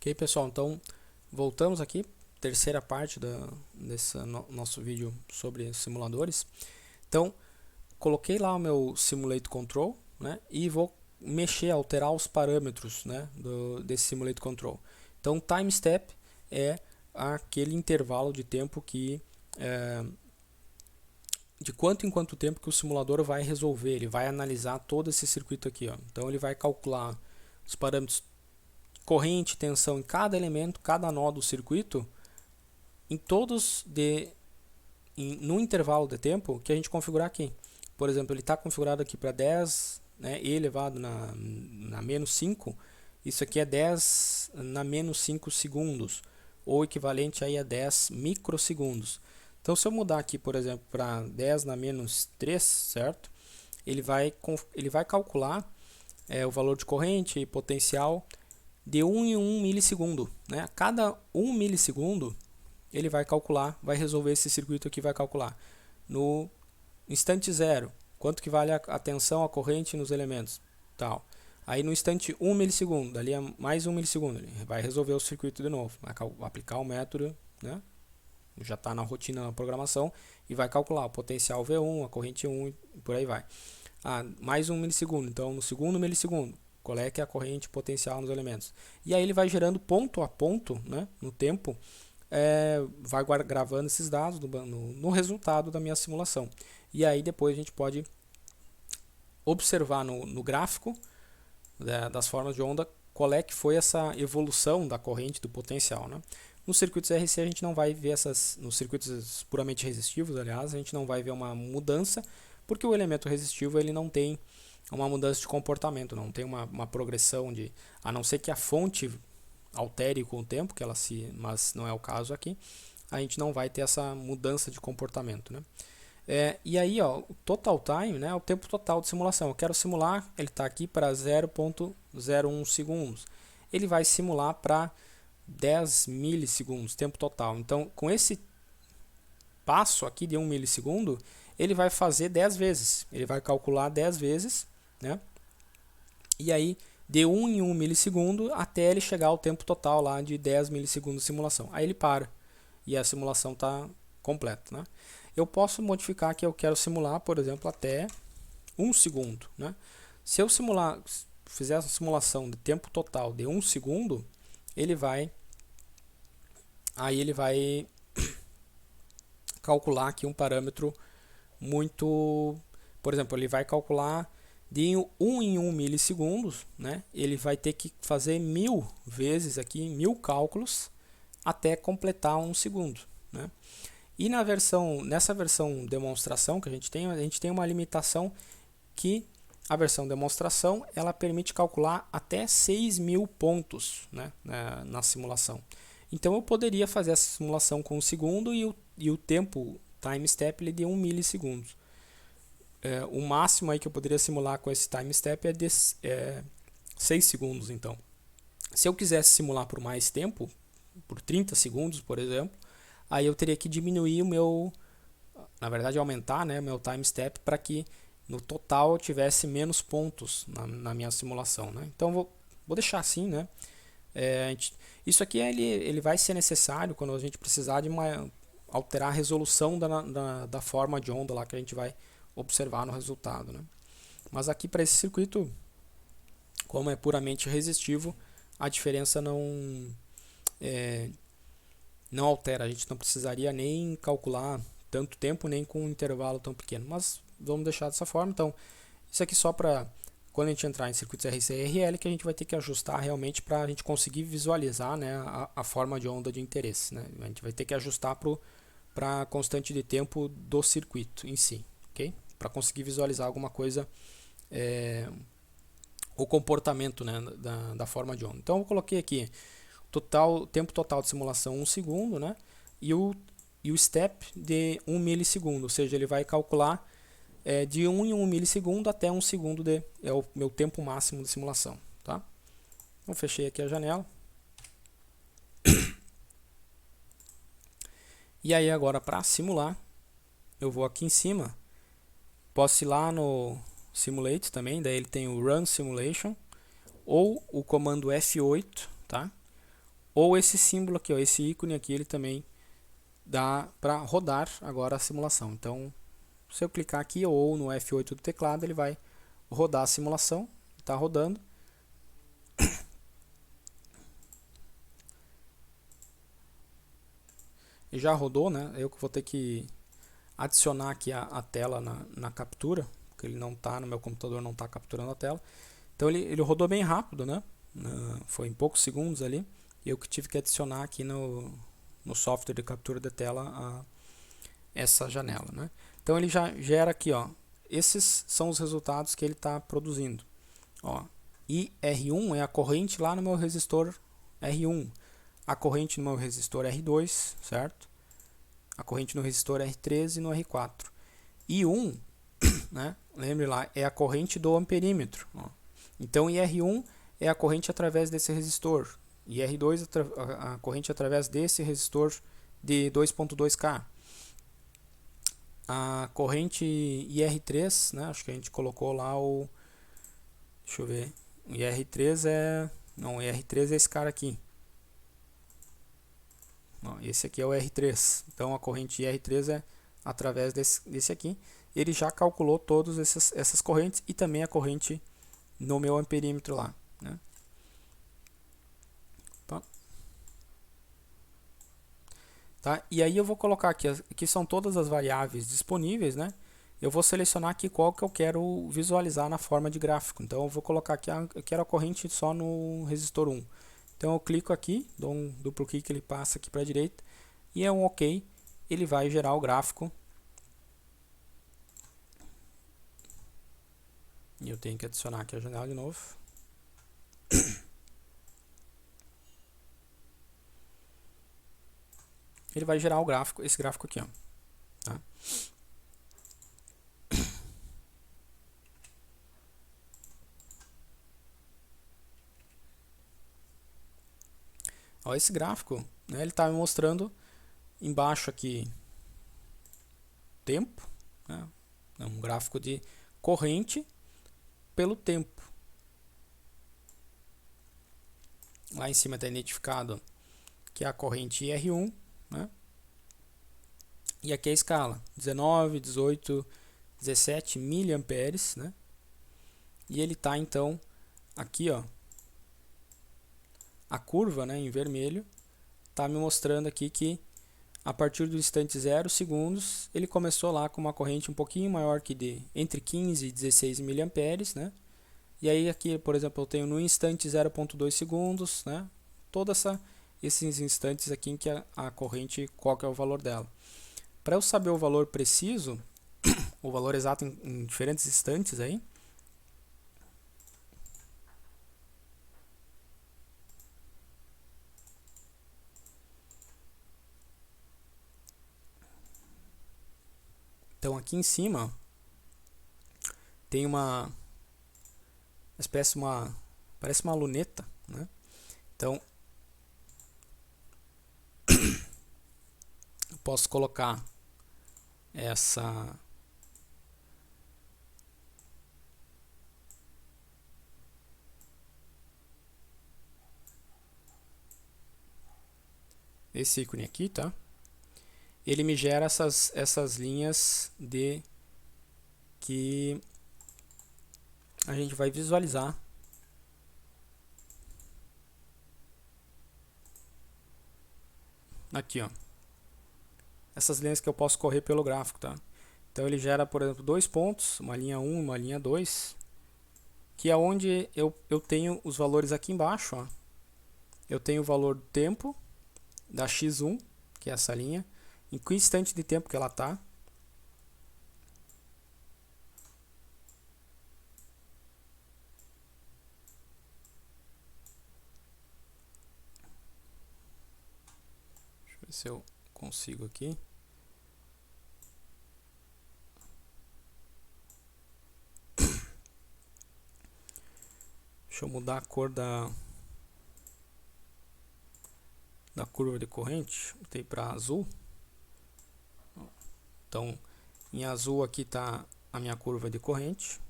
Ok, pessoal, então voltamos aqui, terceira parte desse nosso vídeo sobre simuladores. Então, coloquei lá o meu Simulate Control, né, e vou mexer, alterar os parâmetros, né, desse Simulate Control. Então, Time Step é aquele intervalo de tempo que de quanto em quanto tempo que o simulador vai resolver, ele vai analisar todo esse circuito aqui, ó. Então ele vai calcular os parâmetros corrente, tensão em cada elemento, cada nó do circuito, em todos no intervalo de tempo que a gente configurar aqui. Por exemplo, ele está configurado aqui para 10, né, e elevado na menos 5, isso aqui é 10 na menos 5 segundos, ou equivalente aí a 10 microsegundos. Então, se eu mudar aqui, por exemplo, para 10 na menos 3, certo? Ele vai calcular o valor de corrente e potencial de 1 em 1 milissegundo. Né? A cada 1 milissegundo, ele vai calcular, vai resolver esse circuito aqui, vai calcular. No instante zero, quanto que vale a tensão, a corrente nos elementos. Tal. Aí no instante 1 milissegundo, dali a mais 1 milissegundo, ele vai resolver o circuito de novo. Vai aplicar o método, né? Já está na rotina da programação, e vai calcular o potencial V1, a corrente 1 e por aí vai. Mais 1 milissegundo, então no segundo milissegundo, qual é que é a corrente potencial nos elementos. E aí ele vai gerando ponto a ponto, né, no tempo, vai gravando esses dados no resultado da minha simulação. E aí depois a gente pode observar no gráfico das formas de onda qual é que foi essa evolução da corrente, do potencial. Né? Nos circuitos RC a gente não vai ver nos circuitos puramente resistivos, aliás, a gente não vai ver uma mudança, porque o elemento resistivo ele não tem uma mudança de comportamento, não tem uma progressão a não ser que a fonte altere com o tempo, mas não é o caso aqui, a gente não vai ter essa mudança de comportamento. Né? E aí, ó, o total time, né, é o tempo total de simulação. Eu quero simular, ele está aqui para 0,01 segundos. Ele vai simular para 10 milissegundos, tempo total. Então, com esse passo aqui de 1 milissegundo, ele vai fazer 10 vezes. Ele vai calcular 10 vezes, né? E aí, de 1 em 1 milissegundo até ele chegar ao tempo total lá de 10 milissegundos de simulação. Aí ele para e a simulação está completa, né? Eu posso modificar que eu quero simular, por exemplo, até 1 segundo, né? Se eu fizer a simulação de tempo total de 1 segundo, ele vai calcular aqui um parâmetro muito, por exemplo, ele vai calcular de 1 em 1 milissegundos, né? Ele vai ter que fazer 1000 vezes aqui, 1000 cálculos até completar 1 segundo, né? E nessa versão demonstração que a gente tem uma limitação que a versão demonstração ela permite calcular até 6.000 pontos, né, na simulação. Então eu poderia fazer essa simulação com 1 segundo e o tempo time step de 1 milissegundo. O máximo aí que eu poderia simular com esse time step é de 6 segundos. Então, se eu quisesse simular por mais tempo, por 30 segundos, por exemplo, aí eu teria que diminuir na verdade aumentar, né, meu time step para que no total eu tivesse menos pontos na minha simulação. Né? Então vou deixar assim, né? Isso aqui ele vai ser necessário quando a gente precisar de alterar a resolução da forma de onda lá que a gente vai observar no resultado. Né? Mas aqui para esse circuito, como é puramente resistivo, a diferença não altera. A gente não precisaria nem calcular tanto tempo, nem com um intervalo tão pequeno. Mas vamos deixar dessa forma. Então, isso aqui só para quando a gente entrar em circuitos RC e RL, que a gente vai ter que ajustar realmente para a gente conseguir visualizar, né, a forma de onda de interesse. Né? A gente vai ter que ajustar para a constante de tempo do circuito em si, ok? Para conseguir visualizar alguma coisa, o comportamento, né, da forma de onda. Então eu coloquei aqui tempo total de simulação 1 segundo, né, e o step de 1 milissegundo, ou seja, ele vai calcular de 1 em 1 milissegundo até 1 segundo é o meu tempo máximo de simulação. Tá? Então fechei aqui a janela. E aí agora para simular, eu vou aqui em cima, posso ir lá no Simulate também, daí ele tem o Run Simulation, ou o comando F8, tá? ou esse símbolo aqui, ó, esse ícone aqui, ele também dá para rodar agora a simulação. Então, se eu clicar aqui ou no F8 do teclado, ele vai rodar a simulação, está rodando. E já rodou, né? Eu vou ter que adicionar aqui a tela na captura, porque ele não está no meu computador, não está capturando a tela. Então ele rodou bem rápido, né? Foi em poucos segundos ali. E eu que tive que adicionar aqui no software de captura de tela essa janela, né? Então ele já gera aqui, ó. Esses são os resultados que ele está produzindo. Ó, IR1 é a corrente lá no meu resistor R1, a corrente no meu resistor R2, certo? A corrente no resistor R3 e no R4. I1, né? Lembre lá, é a corrente do amperímetro. Ó. Então IR1 é a corrente através desse resistor. IR2 a corrente através desse resistor de 2.2K. A corrente IR3, né? Acho que a gente colocou lá o... Deixa eu ver. O IR3 é... Não, o IR3 é esse cara aqui. Ó, esse aqui é o R3. Então a corrente IR3 é através desse aqui. Ele já calculou todas essas correntes e também a corrente no meu amperímetro lá, né? Tá? E aí eu vou colocar aqui são todas as variáveis disponíveis, né? Eu vou selecionar aqui qual que eu quero visualizar na forma de gráfico. Então eu vou colocar aqui, eu quero a corrente só no resistor 1. Então eu clico aqui, dou um duplo clique, ele passa aqui para a direita e é um OK, ele vai gerar o gráfico. E eu tenho que adicionar aqui a janela de novo. Ele vai gerar o gráfico, esse gráfico aqui, ó. Tá? Ó, esse gráfico, né, ele está me mostrando embaixo aqui tempo, né, é um gráfico de corrente pelo tempo. Lá em cima está identificado que é a corrente IR1, né, e aqui é a escala 19, 18, 17 miliamperes, né, e ele está então aqui, ó, a curva, né, em vermelho está me mostrando aqui que a partir do instante 0 segundos ele começou lá com uma corrente um pouquinho maior que de entre 15 e 16 miliamperes, né? E aí aqui, por exemplo, eu tenho no instante 0.2 segundos, né? Todos esses instantes aqui em que a corrente, qual que é o valor dela. Para eu saber o valor preciso, o valor exato em diferentes instantes aí, então aqui em cima tem uma espécie, parece uma luneta, né? Então eu posso colocar esse ícone aqui, tá? Ele me gera essas linhas que a gente vai visualizar aqui, ó. Essas linhas que eu posso correr pelo gráfico, tá? Então ele gera, por exemplo, dois pontos, uma linha 1 e uma linha 2, que é onde eu tenho os valores aqui embaixo, ó. Eu tenho o valor do tempo da x1, que é essa linha, em que instante de tempo que ela está. Deixa eu ver se eu consigo aqui. Deixa eu mudar a cor da curva de corrente. Botei para azul. Então, em azul aqui está a minha curva de corrente,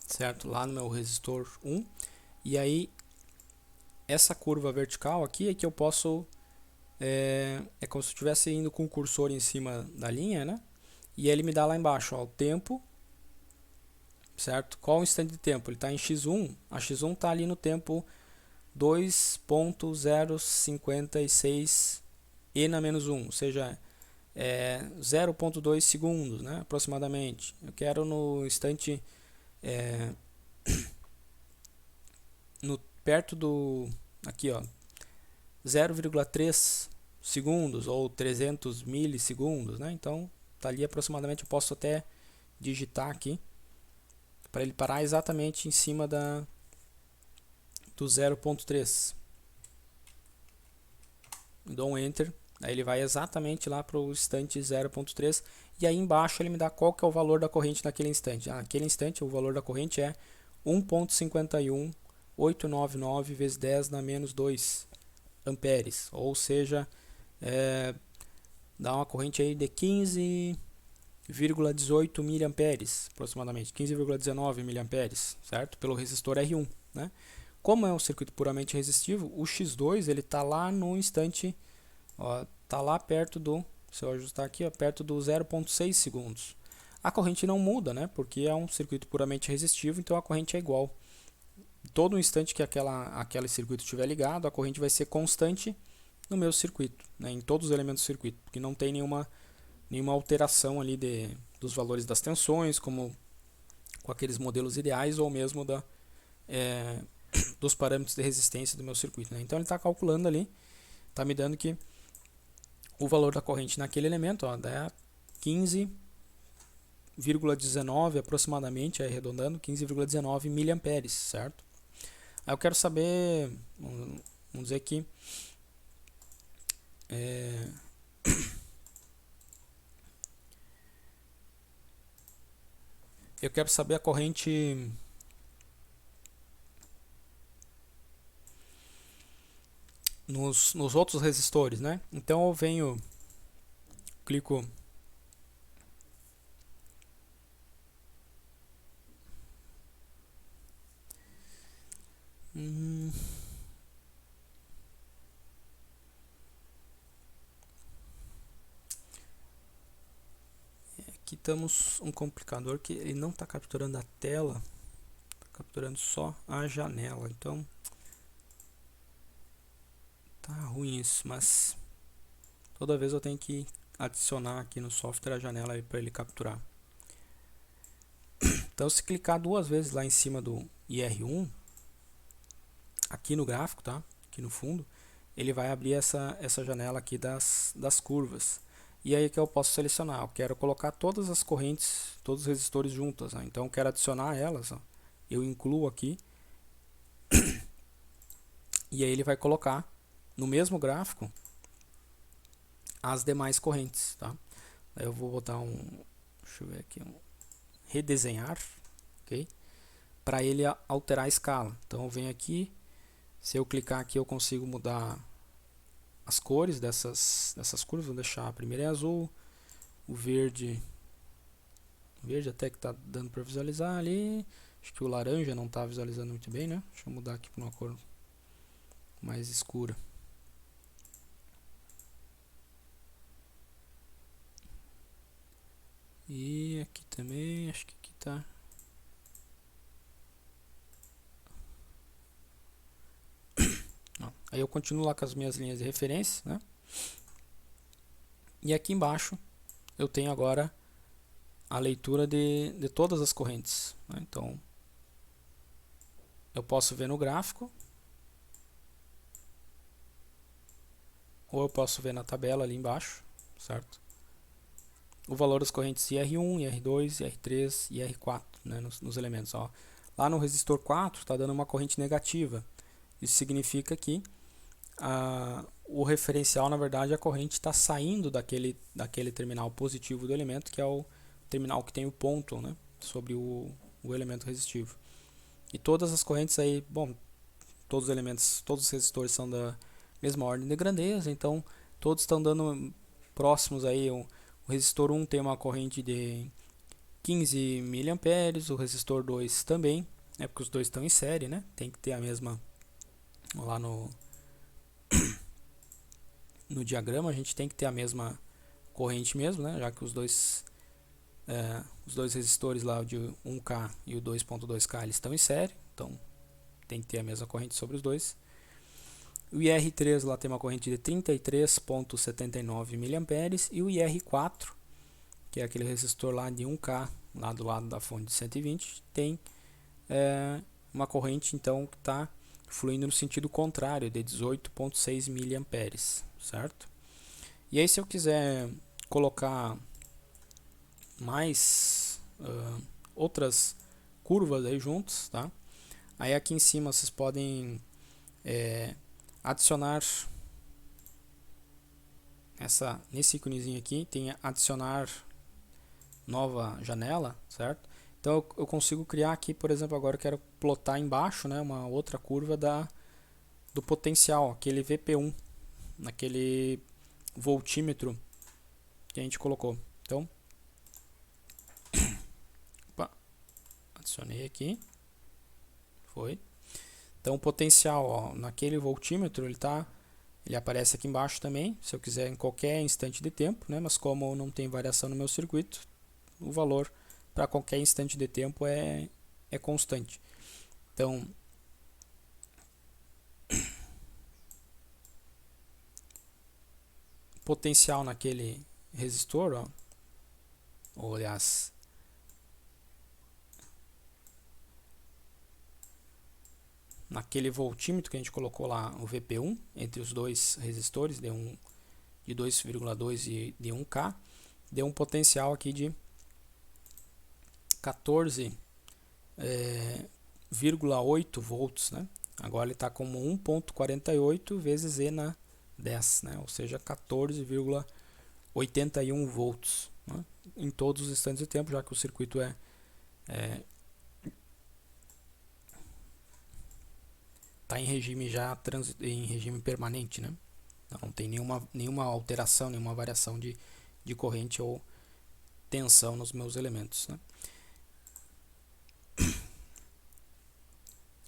certo? Lá no meu resistor 1. E aí, essa curva vertical aqui é que eu posso, é como se eu estivesse indo com o cursor em cima da linha, né? E ele me dá lá embaixo, ó, o tempo, certo? Qual o instante de tempo? Ele está em x1, a x1 está ali no tempo 2.056 e na menos 1, ou seja, 0.2 segundos, né, aproximadamente. Eu quero no instante perto do aqui, ó, 0,3 segundos ou 300 milissegundos, né? Então, tá ali aproximadamente, eu posso até digitar aqui para ele parar exatamente em cima do 0.3. Dou um enter, aí ele vai exatamente lá para o instante 0.3 e aí embaixo ele me dá qual que é o valor da corrente naquele instante. Naquele instante o valor da corrente é 1.51899 vezes 10 na menos 2 amperes, ou seja, dá uma corrente aí de 15,18 miliamperes, aproximadamente 15,19 miliamperes, certo? Pelo resistor R1, né? Como é um circuito puramente resistivo, o X2 ele está lá no instante, está lá perto do, se eu ajustar aqui, ó, perto do 0,6 segundos. A corrente não muda, né? Porque é um circuito puramente resistivo, então a corrente é igual. Todo instante que aquele circuito estiver ligado, a corrente vai ser constante no meu circuito, né? Em todos os elementos do circuito, porque não tem nenhuma alteração ali dos valores das tensões, como com aqueles modelos ideais, ou mesmo dos parâmetros de resistência do meu circuito, né? Então ele está calculando ali, está me dando que o valor da corrente naquele elemento dá 15,19 aproximadamente, arredondando, 15,19 miliamperes, certo? Aí eu quero saber, vamos dizer que eu quero saber a corrente nos outros resistores, né? Então eu venho, clico aqui temos um complicador que ele não está capturando a tela, está capturando só a janela, então tá ruim isso, mas toda vez eu tenho que adicionar aqui no software a janela para ele capturar. Então se clicar duas vezes lá em cima do IR1, aqui no gráfico, tá? Aqui no fundo, ele vai abrir essa janela aqui das curvas. E aí que eu posso selecionar, eu quero colocar todas as correntes, todos os resistores juntas, né? Então eu quero adicionar elas, ó. Eu incluo aqui, e aí ele vai colocar no mesmo gráfico as demais correntes, tá? Aí eu vou botar deixa eu ver aqui, redesenhar, ok? Para ele alterar a escala. Então eu venho aqui, se eu clicar aqui eu consigo mudar as cores dessas curvas. Vou deixar a primeira em azul, o verde até que está dando para visualizar ali. Acho que o laranja não está visualizando muito bem, né? Deixa eu mudar aqui para uma cor mais escura. E aqui também, acho que aqui está. Aí eu continuo lá com as minhas linhas de referência, né? E aqui embaixo eu tenho agora a leitura de todas as correntes, né? Então eu posso ver no gráfico, ou eu posso ver na tabela ali embaixo, certo? O valor das correntes IR1, IR2, IR3 e IR4, né, nos elementos. Ó. Lá no resistor 4 está dando uma corrente negativa. Isso significa que o referencial, na verdade, a corrente está saindo daquele terminal positivo do elemento, que é o terminal que tem o ponto, né, sobre o elemento resistivo. E todas as correntes aí, bom, todos os resistores são da mesma ordem de grandeza, então todos estão dando próximos aí. O resistor 1 tem uma corrente de 15 mA, o resistor 2 também, porque os dois estão em série, né? Tem que ter a mesma lá no diagrama, a gente tem que ter a mesma corrente mesmo, né? Já que os dois resistores lá, o de 1K e o 2.2K, eles estão em série, então tem que ter a mesma corrente sobre os dois. O IR3 lá tem uma corrente de 33.79 mA e o IR4, que é aquele resistor lá de 1K, lá do lado da fonte de 120, tem uma corrente então que está fluindo no sentido contrário, de 18.6 mA, certo? E aí se eu quiser colocar mais outras curvas aí juntos, tá? Aí aqui em cima vocês podem adicionar nesse íconezinho aqui, tem adicionar nova janela, certo? Então eu consigo criar aqui, por exemplo, agora eu quero plotar embaixo, né, uma outra curva do potencial, aquele VP1, naquele voltímetro que a gente colocou. Então, adicionei aqui, foi. Então o potencial, ó, naquele voltímetro, ele aparece aqui embaixo também, se eu quiser em qualquer instante de tempo, né? Mas como não tem variação no meu circuito, o valor para qualquer instante de tempo é constante. Então, potencial naquele resistor, ó, ou aliás, naquele voltímetro que a gente colocou lá, o VP1, entre os dois resistores, de 2,2 e de 1K, deu um potencial aqui de 14,8 volts, né? Agora ele está como 1.48 vezes E na 10, né? Ou seja, 14,81 volts, né? Em todos os instantes de tempo, já que o circuito está em regime em regime permanente, né? Não tem nenhuma alteração, nenhuma variação de corrente ou tensão nos meus elementos, né?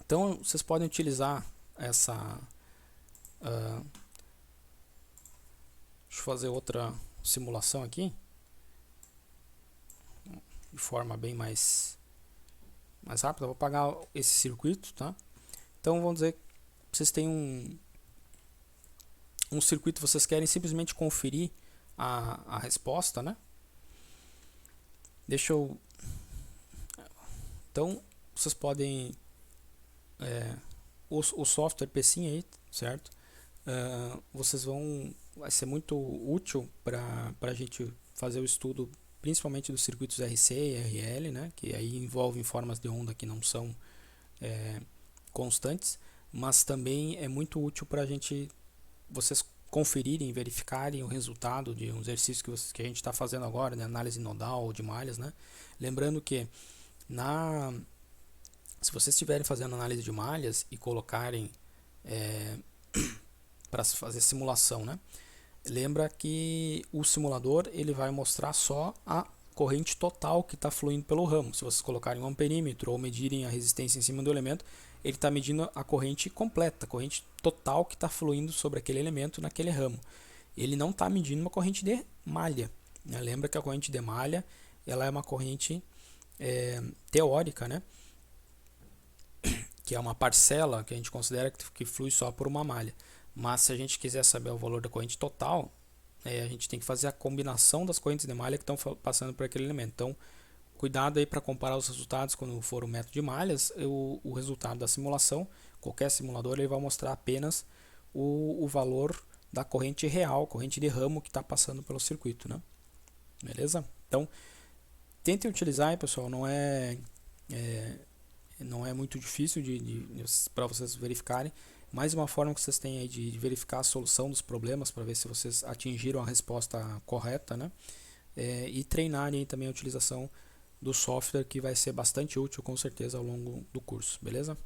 Então vocês podem utilizar essa deixa eu fazer outra simulação aqui de forma bem mais rápida. Eu vou apagar esse circuito, tá? Então vamos dizer que vocês têm um circuito, vocês querem simplesmente conferir a resposta, né? Então vocês podem o software PSIM aí, certo? Vai ser muito útil para a gente fazer o estudo, principalmente dos circuitos RC e RL, né? Que aí envolvem formas de onda que não são constantes, mas também é muito útil para vocês conferirem e verificarem o resultado de um exercício que a gente está fazendo agora, né? Análise nodal ou de malhas, né? Lembrando que se vocês estiverem fazendo análise de malhas e colocarem para fazer simulação, né? Lembra que o simulador ele vai mostrar só a corrente total que está fluindo pelo ramo. Se vocês colocarem um amperímetro ou medirem a resistência em cima do elemento, ele está medindo a corrente completa, a corrente total que está fluindo sobre aquele elemento naquele ramo. Ele não está medindo uma corrente de malha, né? Lembra que a corrente de malha ela é uma corrente teórica, né? Que é uma parcela que a gente considera que flui só por uma malha. Mas se a gente quiser saber o valor da corrente total, a gente tem que fazer a combinação das correntes de malha que estão passando por aquele elemento. Então, cuidado aí para comparar os resultados quando for o método de malhas. O resultado da simulação, qualquer simulador, ele vai mostrar apenas o valor da corrente real, corrente de ramo que está passando pelo circuito, né? Beleza? Então, tentem utilizar aí, pessoal. Não é muito difícil para vocês verificarem. Mais uma forma que vocês têm aí de verificar a solução dos problemas para ver se vocês atingiram a resposta correta, né? E treinarem também a utilização do software, que vai ser bastante útil com certeza ao longo do curso, beleza?